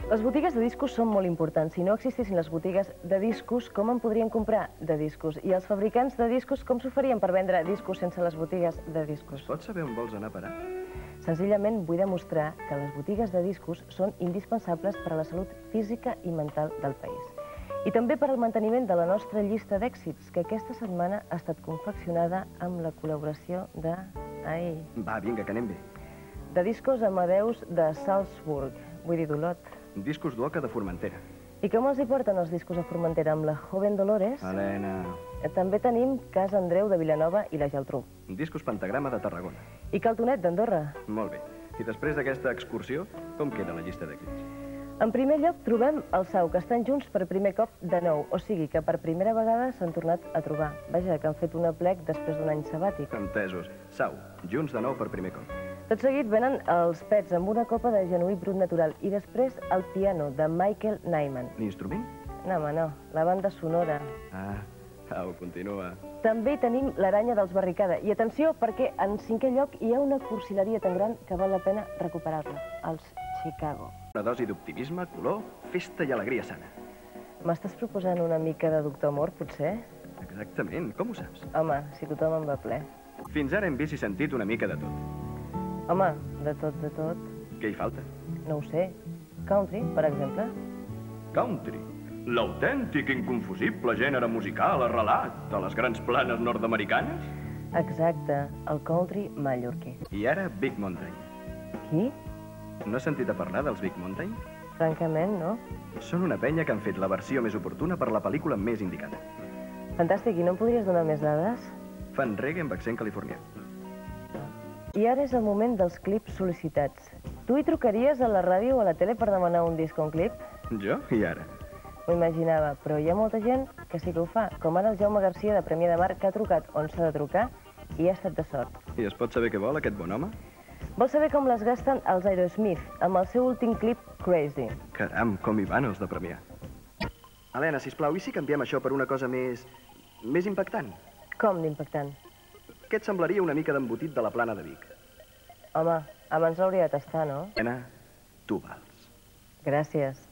Les botigues de discos són molt importants. Si no existissin les botigues de discos, com en podrien comprar de discos? I els fabricants de discos, com s'ho farien per vendre discos sense les botigues de discos? Pots saber on vols anar a parar? Senzillament vull demostrar que les botigues de discos són indispensables per a la salut física i mental del país. I també per al manteniment de la nostra llista d'èxits, que aquesta setmana ha estat confeccionada amb la col·laboració de... Va, vinga, que anem bé. De discos Amadeus de Salzburg, vull dir d'Olot. Discos d'Oca de Formentera. I com els hi porten els discos a Formentera amb la Joven Dolores? Helena. També tenim Casa Andreu de Vilanova i la Geltrú. Discos Pentagrama de Tarragona. I Caltonet d'Andorra. Molt bé. I després d'aquesta excursió, com queda la llista d'èxits? En primer lloc trobem el Sau, que estan junts per primer cop de nou, o sigui que per primera vegada s'han tornat a trobar. Vaja, que han fet un aplec després d'un any sabàtic. Entesos. Sau, junts de nou per primer cop. Tot seguit venen els Pets amb una copa de genuí brut natural i després el piano de Michael Nyman. L'instrument? No, home, no, la banda sonora. Au, continua. També hi tenim l'Aranya dels Barricada. I atenció, perquè en cinquè lloc hi ha una cursileria tan gran que val la pena recuperar-la, els Chicago. Una dosi d'optimisme, color, festa i alegria sana. M'estàs proposant una mica de Doctor Amor, potser? Exactament, com ho saps? Home, si tothom en va ple. Fins ara hem vist i sentit una mica de tot. Home, de tot, de tot. Què hi falta? No ho sé. Country, per exemple. Country. L'autèntic, inconfusible gènere musical arrelat a les grans planes nord-americanes? Exacte, el country mallorquí. I ara Big Mountain. Qui? No has sentit a parlar dels Big Mountain? Francament, no. Són una penya que han fet la versió més oportuna per la pel·lícula més indicada. Fantàstic, i no em podries donar més dades? Fan reggae amb accent californià. I ara és el moment dels clips sol·licitats. Tu hi trucaries a la ràdio o a la tele per demanar un disc o un clip? Jo? I ara? M'ho imaginava, però hi ha molta gent que sí que ho fa, com ara el Jaume Garcia de Premià de Mar, que ha trucat on s'ha de trucar i ha estat de sort. I es pot saber què vol aquest bon home? Vol saber com les gasten els Aerosmith amb el seu últim clip, Crazy. Caram, com hi van els de Premià. Helena, sisplau, i si canviem això per una cosa més impactant? Com d'impactant? Què et semblaria una mica d'embotit de la Plana de Vic? Home, abans l'hauria de tastar, no? Helena, tu vals. Gràcies.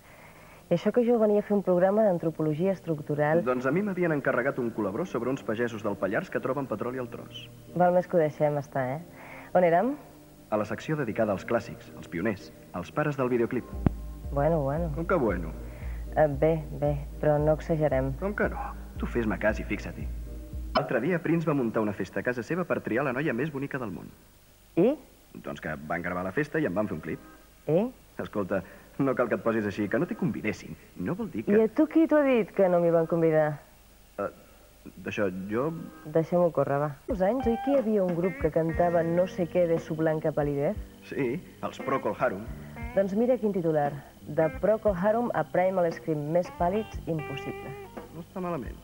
I això que jo venia a fer un programa d'antropologia estructural... Doncs a mi m'havien encarregat un col·labró sobre uns pagesos del Pallars que troben petroli al tros. Val més que ho deixem estar, On érem? A la secció dedicada als clàssics, als pioners, als pares del videoclip. Bueno. Com que bueno? Bé, però no exagerem. Com que no? Tu fes-me cas i fixa-t'hi. L'altre dia Prince va muntar una festa a casa seva per triar la noia més bonica del món. I? Doncs que van gravar la festa i en van fer un clip. I? Escolta, no cal que et posis així, que no t'hi convidessin. No vol dir que... I a tu qui t'ho ha dit que no m'hi van convidar? D'això, jo... Deixa'm-ho córrer, va. Uns anys, oi que hi havia un grup que cantava no sé què de su blanca palidez? Sí, els Procol Harum. Doncs mira quin titular. De Procol Harum a Primal Scream, més pàl·lids, impossible. No està malament.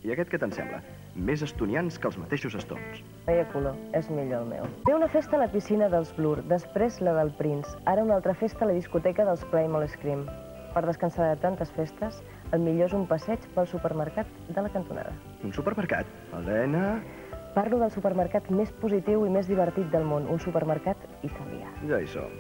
I aquest què te'n sembla? Més estonians que els mateixos Stones. Veia color, és millor el meu. Ve una festa a la piscina dels Blur, després la del Prince, ara una altra festa a la discoteca dels Primal Scream. Per descansar de tantes festes, el millor és un passeig pel supermercat de la cantonada. Un supermercat? Helena... Parlo del supermercat més positiu i més divertit del món, un supermercat italià. Ja hi som.